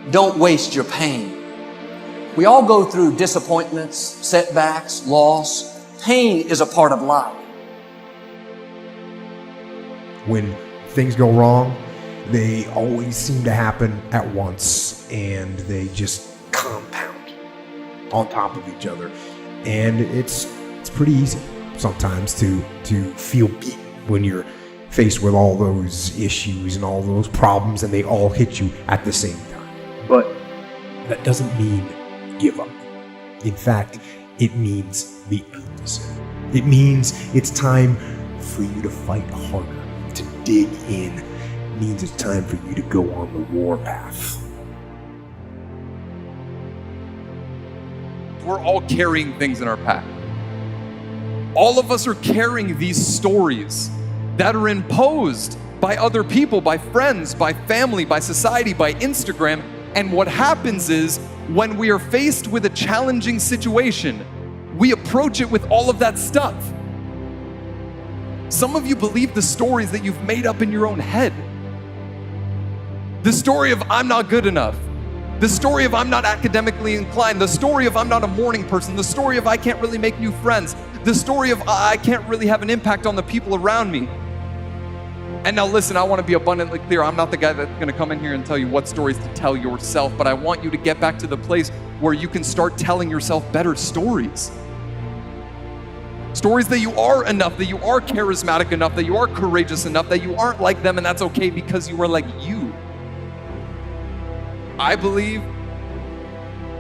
Don't waste your pain. We all go through disappointments, setbacks, loss. Pain is a part of life. When things go wrong, they always seem to happen at once, and they just compound on top of each other. And it's pretty easy sometimes to feel beaten when you're faced with all those issues and all those problems, and they all hit you at the same time. But that doesn't mean give up. In fact, it means the opposite. It means it's time for you to fight harder, to dig in. It means it's time for you to go on the warpath. We're all carrying things in our pack. All of us are carrying these stories that are imposed by other people, by friends, by family, by society, by Instagram. And what happens is, when we are faced with a challenging situation, we approach it with all of that stuff. Some of you believe the stories that you've made up in your own head. The story of I'm not good enough. The story of I'm not academically inclined. The story of I'm not a morning person. The story of I can't really make new friends. The story of I can't really have an impact on the people around me. And now listen, I want to be abundantly clear. I'm not the guy that's going to come in here and tell you what stories to tell yourself, but I want you to get back to the place where you can start telling yourself better stories. Stories that you are enough, that you are charismatic enough, that you are courageous enough, that you aren't like them, and that's okay because you are like you. I believe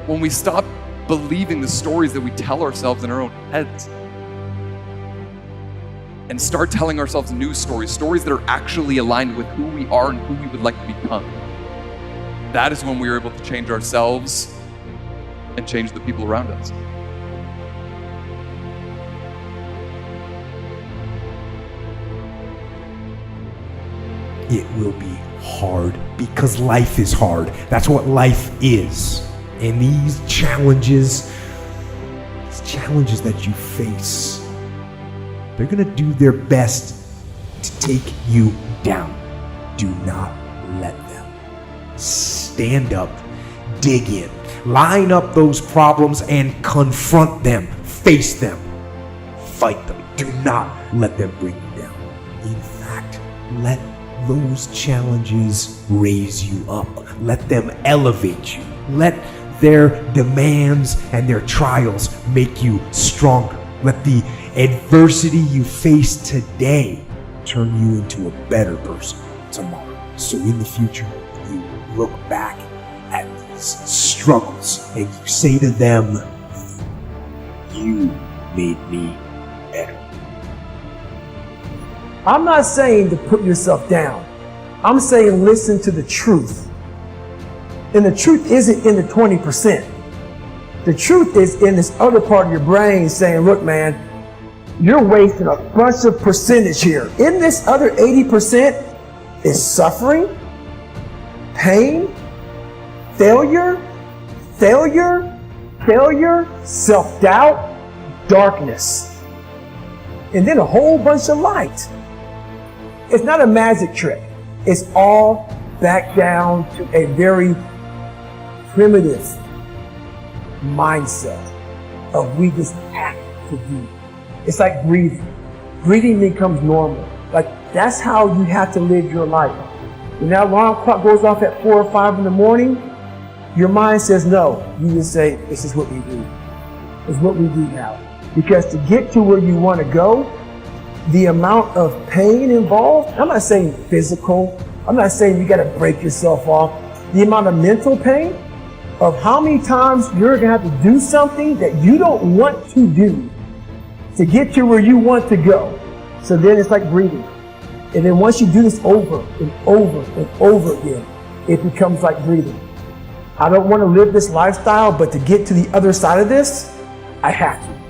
when we stop believing the stories that we tell ourselves in our own heads and start telling ourselves new stories, stories that are actually aligned with who we are and who we would like to become, that is when we are able to change ourselves and change the people around us. It will be hard because life is hard. That's what life is. And these challenges that you face, they're going to do their best to take you down. Do not let them. Stand up, dig in, line up those problems and confront them, face them, fight them. Do not let them bring you down. In fact, let those challenges raise you up. Let them elevate you. Let their demands and their trials make you stronger. Let the adversity you face today turn you into a better person tomorrow. So in the future, you look back at these struggles and you say to them, you made me better. I'm not saying to put yourself down. I'm saying listen to the truth. And the truth isn't in the 20%. The truth is in this other part of your brain saying, look, man, you're wasting a bunch of percentage here. In this other 80% is suffering, pain, failure, self-doubt, darkness, and then a whole bunch of light. It's not a magic trick. It's all back down to a very primitive mindset of we just have to do. It's like breathing. Breathing becomes normal. Like that's how you have to live your life. When that alarm clock goes off at 4 or 5 in the morning, your mind says no. You just say, this is what we do. It's what we do now. Because to get to where you want to go, the amount of pain involved, I'm not saying physical, I'm not saying you got to break yourself off. The amount of mental pain of how many times you're going to have to do something that you don't want to do to get to where you want to go. So then it's like breathing. And then once you do this over and over and over again, it becomes like breathing. I don't want to live this lifestyle, but to get to the other side of this, I have to.